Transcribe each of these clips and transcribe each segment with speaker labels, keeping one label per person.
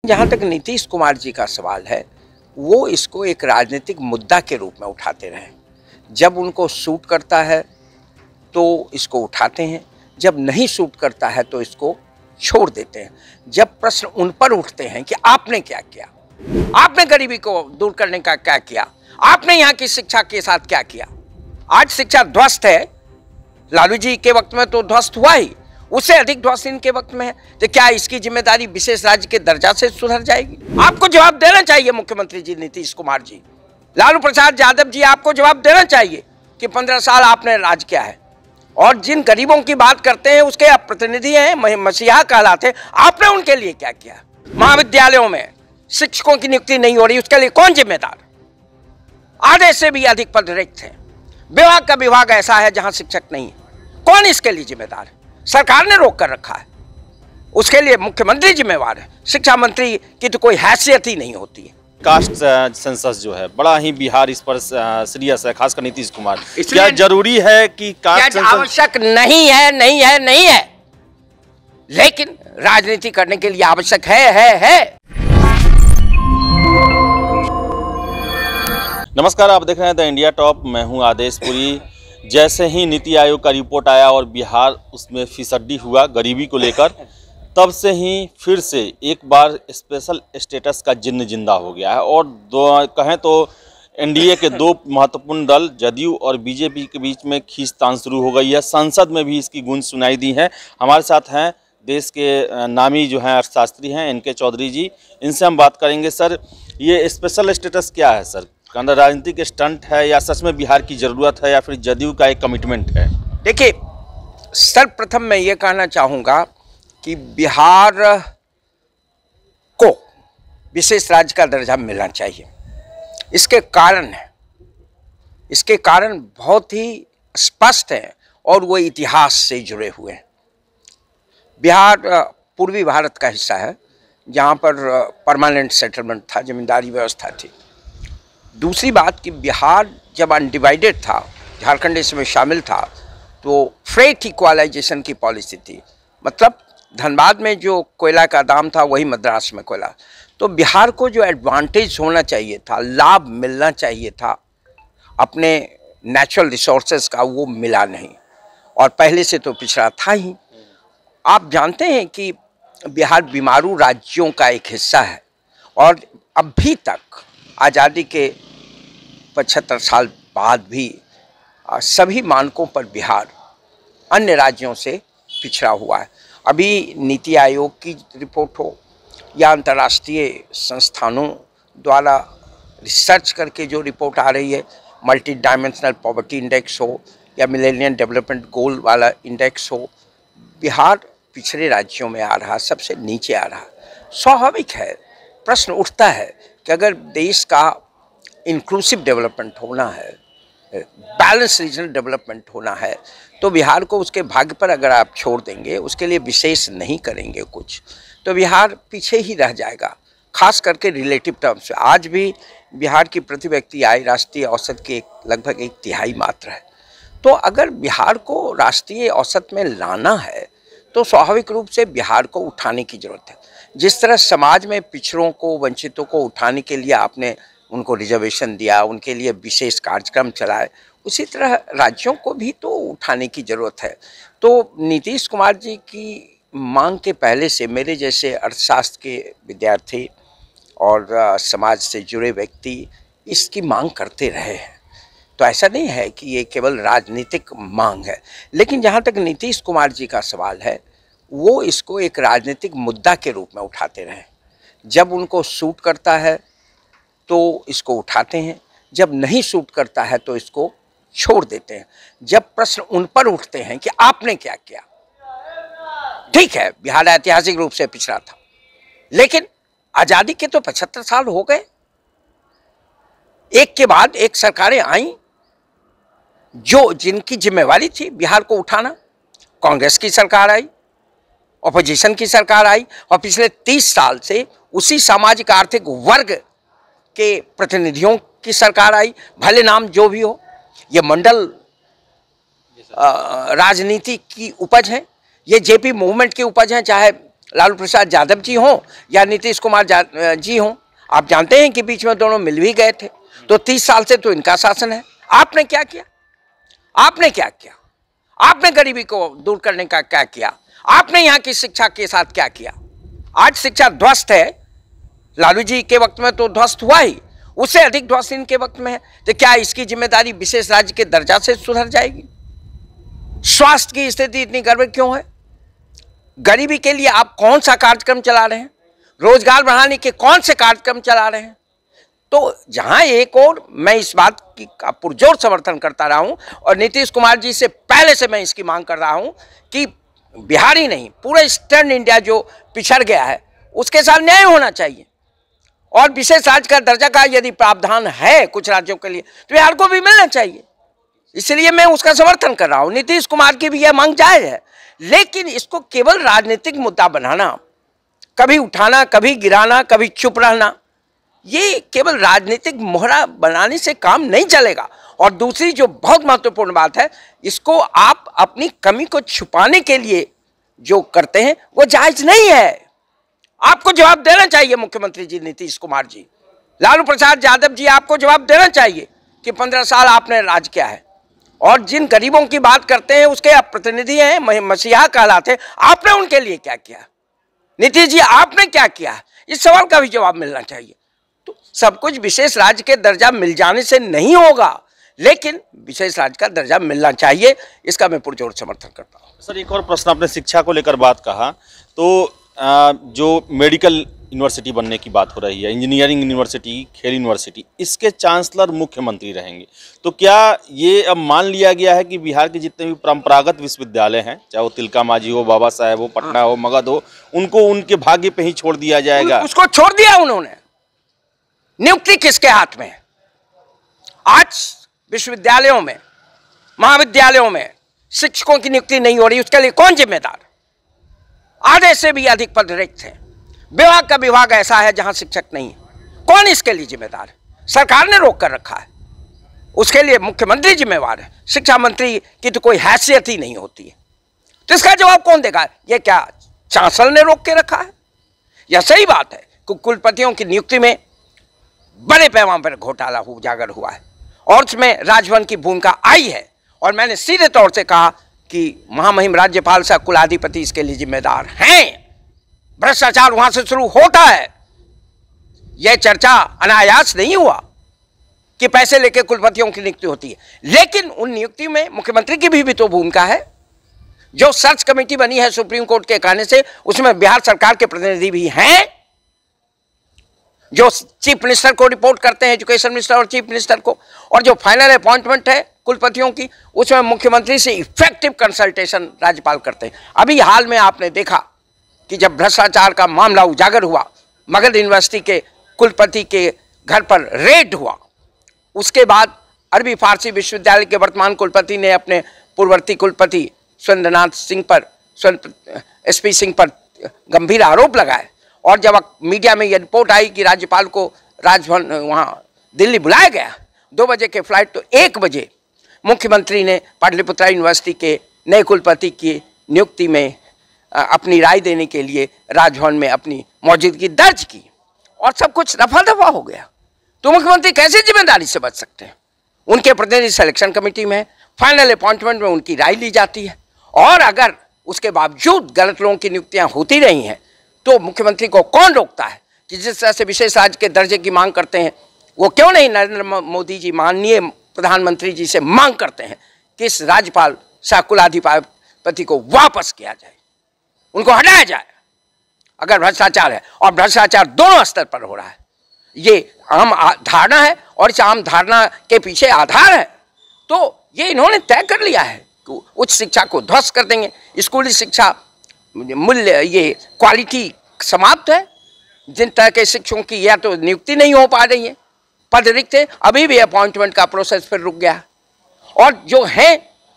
Speaker 1: जहाँ तक नीतीश कुमार जी का सवाल है, वो इसको एक राजनीतिक मुद्दा के रूप में उठाते रहे। जब उनको सूट करता है तो इसको उठाते हैं, जब नहीं सूट करता है तो इसको छोड़ देते हैं। जब प्रश्न उन पर उठते हैं कि आपने क्या किया, आपने गरीबी को दूर करने का क्या किया, आपने यहाँ की शिक्षा के साथ क्या किया। आज शिक्षा ध्वस्त है, लालू जी के वक्त में तो ध्वस्त हुआ ही, उससे अधिक ध्वस्त इनके वक्त में है। तो क्या इसकी जिम्मेदारी विशेष राज्य के दर्जा से सुधर जाएगी? आपको जवाब देना चाहिए मुख्यमंत्री जी नीतीश कुमार जी, लालू प्रसाद यादव जी, आपको जवाब देना चाहिए कि 15 साल आपने राज किया है। और जिन गरीबों की बात करते हैं उसके आप प्रतिनिधि हैं, मसीहा कहलाते हैं, आपने उनके लिए क्या किया? महाविद्यालयों में शिक्षकों की नियुक्ति नहीं हो रही, उसके लिए कौन जिम्मेदार? आधे से भी अधिक पद रिक्त हैं। विभाग का विभाग ऐसा है जहां शिक्षक नहीं है, कौन इसके लिए जिम्मेदार है? सरकार ने रोक कर रखा है, उसके लिए मुख्यमंत्री जिम्मेवार है। शिक्षा मंत्री की तो कोई हैसियत ही नहीं होती है।
Speaker 2: कास्ट सेंसस जो है बड़ा ही बिहार इस पर सीरियस है, खासकर नीतीश कुमार। क्या जरूरी है कि कास्ट सेंसस?
Speaker 1: आवश्यक नहीं है, नहीं है, नहीं है, लेकिन राजनीति करने के लिए आवश्यक है।
Speaker 2: नमस्कार, आप देख रहे हैं द इंडिया टॉप। मैं हूं आदेश पुरी। जैसे ही नीति आयोग का रिपोर्ट आया और बिहार उसमें फिसड्डी हुआ गरीबी को लेकर, तब से ही फिर से एक बार स्पेशल स्टेटस का जिन्न जिंदा हो गया है। और कहें तो एनडीए के दो महत्वपूर्ण दल जदयू और बीजेपी के बीच में खींचतान शुरू हो गई है। संसद में भी इसकी गूंज सुनाई दी है। हमारे साथ हैं देश के नामी जो हैं अर्थशास्त्री हैं एनके चौधरी जी, इनसे हम बात करेंगे। सर, ये स्पेशल स्टेटस क्या है सर? राजनीतिक स्टंट है या सच में बिहार की जरूरत है या फिर जदयू का एक कमिटमेंट है?
Speaker 1: देखिए, सर्वप्रथम मैं ये कहना चाहूँगा कि बिहार को विशेष राज्य का दर्जा मिलना चाहिए। इसके कारण बहुत ही स्पष्ट हैं और वो इतिहास से जुड़े हुए हैं। बिहार पूर्वी भारत का हिस्सा है जहाँ पर परमानेंट सेटलमेंट था, जमींदारी व्यवस्था थी। दूसरी बात कि बिहार जब अनडिवाइडेड था, झारखंड इसमें शामिल था, तो फ्रेट इक्वालाइजेशन की पॉलिसी थी। मतलब धनबाद में जो कोयला का दाम था वही मद्रास में कोयला। तो बिहार को जो एडवांटेज होना चाहिए था, लाभ मिलना चाहिए था अपने नेचुरल रिसोर्सेज का, वो मिला नहीं और पहले से तो पिछड़ा था ही। आप जानते हैं कि बिहार बीमारू राज्यों का एक हिस्सा है और अभी तक आज़ादी के 75 साल बाद भी सभी मानकों पर बिहार अन्य राज्यों से पिछड़ा हुआ है। अभी नीति आयोग की रिपोर्ट हो या अंतर्राष्ट्रीय संस्थानों द्वारा रिसर्च करके जो रिपोर्ट आ रही है, मल्टी डायमेंशनल पॉवर्टी इंडेक्स हो या मिलेनियम डेवलपमेंट गोल वाला इंडेक्स हो, बिहार पिछड़े राज्यों में आ रहा, सबसे नीचे आ रहा। स्वाभाविक है, प्रश्न उठता है कि अगर देश का इंक्लूसिव डेवलपमेंट होना है, बैलेंस रीजनल डेवलपमेंट होना है, तो बिहार को उसके भाग्य पर अगर आप छोड़ देंगे, उसके लिए विशेष नहीं करेंगे कुछ, तो बिहार पीछे ही रह जाएगा, खास करके रिलेटिव टर्म्स में। आज भी बिहार की प्रति व्यक्ति आय राष्ट्रीय औसत के लगभग 1/3 मात्र है। तो अगर बिहार को राष्ट्रीय औसत में लाना है तो स्वाभाविक रूप से बिहार को उठाने की जरूरत है। जिस तरह समाज में पिछड़ों को, वंचितों को उठाने के लिए आपने उनको रिजर्वेशन दिया, उनके लिए विशेष कार्यक्रम चलाए, उसी तरह राज्यों को भी तो उठाने की ज़रूरत है। तो नीतीश कुमार जी की मांग के पहले से मेरे जैसे अर्थशास्त्र के विद्यार्थी और समाज से जुड़े व्यक्ति इसकी मांग करते रहे हैं। तो ऐसा नहीं है कि ये केवल राजनीतिक मांग है। लेकिन जहाँ तक नीतीश कुमार जी का सवाल है, वो इसको एक राजनीतिक मुद्दा के रूप में उठाते रहे। जब उनको सूट करता है तो इसको उठाते हैं, जब नहीं सूट करता है तो इसको छोड़ देते हैं। जब प्रश्न उन पर उठते हैं कि आपने क्या किया, ठीक है, बिहार ऐतिहासिक रूप से पिछड़ा था, लेकिन आज़ादी के तो 75 साल हो गए, एक के बाद एक सरकारें आई जिनकी जिम्मेवारी थी बिहार को उठाना। कांग्रेस की सरकार आई, ऑपोजिशन की सरकार आई और पिछले 30 साल से उसी सामाजिक आर्थिक वर्ग के प्रतिनिधियों की सरकार आई, भले नाम जो भी हो। ये मंडल राजनीति की उपज है, ये जेपी मूवमेंट की उपज है, चाहे लालू प्रसाद यादव जी हों या नीतीश कुमार जी हों, आप जानते हैं कि बीच में दोनों मिल भी गए थे। तो 30 साल से तो इनका शासन है। आपने क्या किया? आपने क्या किया? आपने गरीबी को दूर करने का क्या किया? आपने यहाँ की शिक्षा के साथ क्या किया? आज शिक्षा ध्वस्त है, लालू जी के वक्त में तो ध्वस्त हुआ ही, उससे अधिक ध्वस्त इनके वक्त में है। तो क्या इसकी जिम्मेदारी विशेष राज्य के दर्जा से सुधर जाएगी? स्वास्थ्य की स्थिति इतनी गड़बड़ क्यों है? गरीबी के लिए आप कौन सा कार्यक्रम चला रहे हैं? रोजगार बढ़ाने के कौन से कार्यक्रम चला रहे हैं? तो जहां एक और मैं इस बात की पुरजोर समर्थन करता रहा हूं और नीतीश कुमार जी से पहले से मैं इसकी मांग कर रहा हूं कि बिहार ही नहीं, पूरा ईस्टर्न इंडिया जो पिछड़ गया है उसके साथ न्याय होना चाहिए। और विशेष राज्य का दर्जा का यदि प्रावधान है कुछ राज्यों के लिए तो बिहार को भी मिलना चाहिए। इसलिए मैं उसका समर्थन कर रहा हूं। नीतीश कुमार की भी यह मांग जायज है, लेकिन इसको केवल राजनीतिक मुद्दा बनाना, कभी उठाना, कभी गिराना, कभी चुप रहना, ये केवल राजनीतिक मोहरा बनाने से काम नहीं चलेगा। और दूसरी जो बहुत महत्वपूर्ण बात है, इसको आप अपनी कमी को छुपाने के लिए जो करते हैं वो जायज नहीं है। आपको जवाब देना चाहिए मुख्यमंत्री जी नीतीश कुमार जी, लालू प्रसाद यादव जी, आपको जवाब देना चाहिए कि 15 साल आपने राज किया है और जिन गरीबों की बात करते हैं उसके आप प्रतिनिधि हैं, मसीहा कहलाते हैं, आपने उनके लिए क्या किया? नीतीश जी आपने क्या किया? इस सवाल का भी जवाब मिलना चाहिए। तो सब कुछ विशेष राज्य के दर्जा मिल जाने से नहीं होगा, लेकिन विशेष राज्य का दर्जा मिलना चाहिए, इसका मैं पुरजोर समर्थन करता हूँ।
Speaker 2: सर, एक और प्रश्न, आपने शिक्षा को लेकर बात कहा, तो जो मेडिकल यूनिवर्सिटी बनने की बात हो रही है, इंजीनियरिंग यूनिवर्सिटी, खेल यूनिवर्सिटी, इसके चांसलर मुख्यमंत्री रहेंगे, तो क्या ये अब मान लिया गया है कि बिहार के जितने भी परंपरागत विश्वविद्यालय हैं, चाहे वो तिलका मांझी हो, बाबा साहेब हो, पटना हो, मगध हो, उनको उनके भाग्य पे ही छोड़ दिया जाएगा?
Speaker 1: उसको छोड़ दिया उन्होंने। नियुक्ति किसके हाथ में? आज विश्वविद्यालयों में, महाविद्यालयों में शिक्षकों की नियुक्ति नहीं हो रही, उसके लिए कौन जिम्मेदार? आधे से भी अधिक पद रिक्त हैं। विभाग का विभाग ऐसा है जहां शिक्षक नहीं है, कौन इसके लिए जिम्मेदार है? सरकार ने रोक कर रखा है, उसके लिए मुख्यमंत्री जिम्मेवार है। शिक्षा मंत्री की तो कोई हैसियत ही नहीं होती है, तो इसका जवाब कौन देगा? ये क्या चांसलर ने रोक के रखा है? यह सही बात है कि कुलपतियों की नियुक्ति में बड़े पैमाने पर घोटाला उजागर हुआ है और उसमें राजभवन की भूमिका आई है। और मैंने सीधे तौर से कहा कि महामहिम राज्यपाल सह कुलाधिपति इसके लिए जिम्मेदार हैं। भ्रष्टाचार वहां से शुरू होता है। यह चर्चा अनायास नहीं हुआ कि पैसे लेके कुलपतियों की नियुक्ति होती है, लेकिन उन नियुक्ति में मुख्यमंत्री की भी तो भूमिका है। जो सर्च कमेटी बनी है सुप्रीम कोर्ट के कहने से, उसमें बिहार सरकार के प्रतिनिधि भी हैं, जो चीफ मिनिस्टर को रिपोर्ट करते हैं, एजुकेशन मिनिस्टर और चीफ मिनिस्टर को। और जो फाइनल अपॉइंटमेंट है कुलपतियों की, उसमें मुख्यमंत्री से इफेक्टिव कंसल्टेशन राज्यपाल करते हैं। अभी हाल में आपने देखा कि जब भ्रष्टाचार का मामला उजागर हुआ, मगध यूनिवर्सिटी के कुलपति के घर पर रेड हुआ, उसके बाद अरबी फारसी विश्वविद्यालय के वर्तमान कुलपति ने अपने पूर्ववर्ती कुलपति सुरेंद्रनाथ सिंह पर, SP सिंह पर गंभीर आरोप लगाए। और जब मीडिया में यह रिपोर्ट आई कि राज्यपाल को राजभवन वहाँ दिल्ली बुलाया गया 2 बजे के फ्लाइट, तो 1 बजे मुख्यमंत्री ने पाटलिपुत्रा यूनिवर्सिटी के नए कुलपति की नियुक्ति में अपनी राय देने के लिए राजभवन में अपनी मौजूदगी दर्ज की और सब कुछ रफा दफा हो गया। तो मुख्यमंत्री कैसे जिम्मेदारी से बच सकते हैं? उनके प्रतिनिधि सिलेक्शन कमेटी में, फाइनल अपॉइंटमेंट में उनकी राय ली जाती है, और अगर उसके बावजूद गलत लोगों की नियुक्तियां होती रही हैं तो मुख्यमंत्री को कौन रोकता है कि जिस तरह से विशेष राज्य के दर्जे की मांग करते हैं, वो क्यों नहीं नरेंद्र मोदी जी, माननीय प्रधानमंत्री जी से मांग करते हैं कि इस राज्यपाल सह कुलाधिपति को वापस किया जाए, उनको हटाया जाए अगर भ्रष्टाचार है। और भ्रष्टाचार दोनों स्तर पर हो रहा है, ये आम धारणा है और इस आम धारणा के पीछे आधार है। तो ये इन्होंने तय कर लिया है कि उच्च शिक्षा को ध्वस्त कर देंगे, स्कूली शिक्षा मूल्य, ये क्वालिटी समाप्त है। जिन तरह के शिक्षकों की या तो नियुक्ति नहीं हो पा रही है, पद रिक्त है, अभी भी अपॉइंटमेंट का प्रोसेस फिर रुक गया, और जो है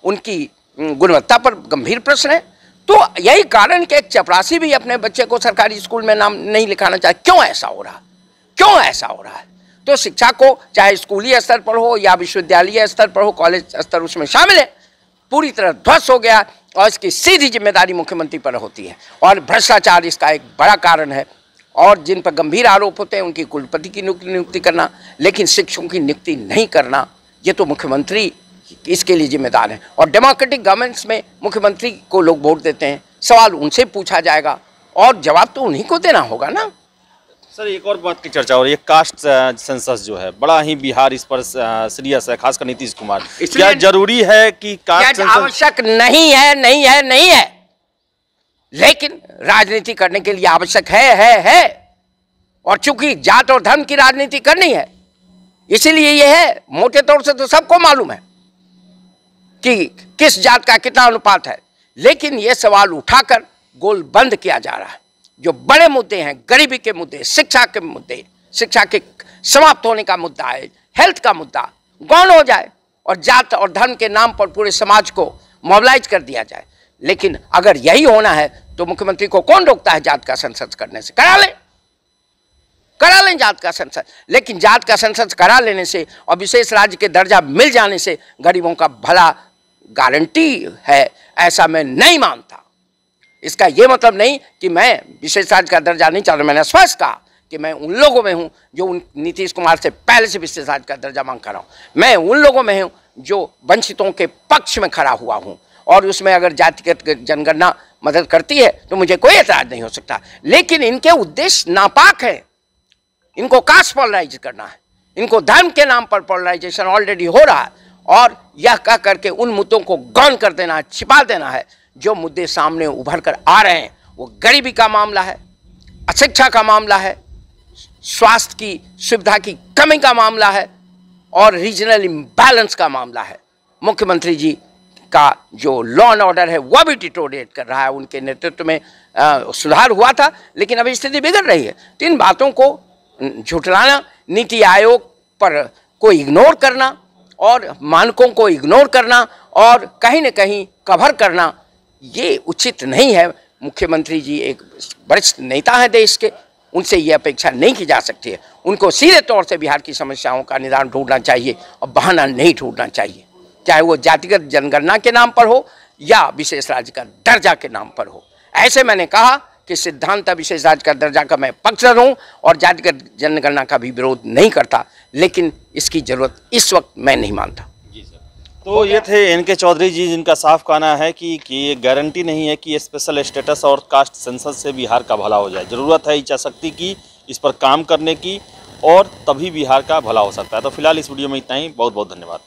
Speaker 1: उनकी गुणवत्ता पर गंभीर प्रश्न है। तो यही कारण कि एक चपरासी भी अपने बच्चे को सरकारी स्कूल में नाम नहीं लिखाना चाहे। क्यों ऐसा हो रहा? क्यों ऐसा हो रहा है? तो शिक्षा को चाहे स्कूली स्तर पर हो या विश्वविद्यालय स्तर पर हो, कॉलेज स्तर उसमें शामिल है, पूरी तरह ध्वस्त हो गया। और इसकी सीधी जिम्मेदारी मुख्यमंत्री पर होती है। और भ्रष्टाचार इसका एक बड़ा कारण है। और जिन पर गंभीर आरोप होते हैं उनकी कुलपति की नियुक्ति करना, लेकिन शिक्षकों की नियुक्ति नहीं करना, ये तो मुख्यमंत्री इसके लिए जिम्मेदार है। और डेमोक्रेटिक गवर्नमेंट्स में मुख्यमंत्री को लोग वोट देते हैं, सवाल उनसे पूछा जाएगा और जवाब तो उन्हीं को देना होगा ना।
Speaker 2: सर, एक और बात की चर्चा हो रही है, कास्ट सेंसस जो है, बड़ा ही बिहार इस पर सीरियस है, खासकर नीतीश कुमार। क्या जरूरी है कि कास्ट सेंसस?
Speaker 1: आवश्यक नहीं है, लेकिन राजनीति करने के लिए आवश्यक है। और चूंकि जात और धर्म की राजनीति करनी है, इसीलिए यह है। मोटे तौर से तो सबको मालूम है कि किस जात का कितना अनुपात है, लेकिन यह सवाल उठाकर गोल बंद किया जा रहा है। जो बड़े मुद्दे हैं, गरीबी के मुद्दे, शिक्षा के मुद्दे, शिक्षा के समाप्त होने का मुद्दा है, हेल्थ का मुद्दा गौण हो जाए और जात और धर्म के नाम पर पूरे समाज को मोबिलाइज कर दिया जाए। लेकिन अगर यही होना है तो मुख्यमंत्री को कौन रोकता है जात का सेंसस करने से? करा लें जात का सेंसस। लेकिन जात का सेंसस करा लेने से और विशेष राज्य के दर्जा मिल जाने से गरीबों का भला गारंटी है, ऐसा मैं नहीं मानता। इसका यह मतलब नहीं कि मैं विशेष राज्य का दर्जा नहीं चाहता। मैंने स्पष्ट कहा कि मैं उन लोगों में हूं जो नीतीश कुमार से पहले से विशेष राज्य का दर्जा मांग कर रहा हूं। मैं उन लोगों में हूं जो वंचितों के पक्ष में खड़ा हुआ हूं, और उसमें अगर जातिगत जनगणना मदद करती है तो मुझे कोई एतराज नहीं हो सकता। लेकिन इनके उद्देश्य नापाक है। इनको कास्ट पोलराइज करना है, इनको धर्म के नाम पर पोलराइजेशन ऑलरेडी हो रहा है, और यह कह करके उन मुद्दों को गौण कर देना है, छिपा देना है। जो मुद्दे सामने उभर कर आ रहे हैं वो गरीबी का मामला है, अशिक्षा का मामला है, स्वास्थ्य की सुविधा की कमी का मामला है, और रीजनल इम्बैलेंस का मामला है। मुख्यमंत्री जी का जो लॉ एंड ऑर्डर है वह भी डिटोरेट कर रहा है। उनके नेतृत्व में सुधार हुआ था, लेकिन अभी स्थिति बिगड़ रही है। तो इन बातों को झुठलाना, नीति आयोग पर को इग्नोर करना और मानकों को इग्नोर करना और कहीं न कहीं कवर करना, ये उचित नहीं है। मुख्यमंत्री जी एक वरिष्ठ नेता है देश के, उनसे ये अपेक्षा नहीं की जा सकती है। उनको सीधे तौर से बिहार की समस्याओं का निदान ढूंढना चाहिए और बहाना नहीं ढूंढना चाहिए, चाहे वो जातिगत जनगणना के नाम पर हो या विशेष राज्य का दर्जा के नाम पर हो। ऐसे मैंने कहा कि सिद्धांत विशेष राज्य का दर्जा का मैं पक्षधर हूँ और जातिगत जनगणना का भी विरोध नहीं करता, लेकिन इसकी जरूरत इस वक्त मैं नहीं मानता।
Speaker 2: तो ये थे एनके चौधरी जी, जिनका साफ कहना है कि ये गारंटी नहीं है कि स्पेशल स्टेटस और कास्ट सेंसस से बिहार का भला हो जाए। ज़रूरत है इच्छाशक्ति की, इस पर काम करने की, और तभी बिहार का भला हो सकता है। तो फिलहाल इस वीडियो में इतना ही। बहुत बहुत धन्यवाद।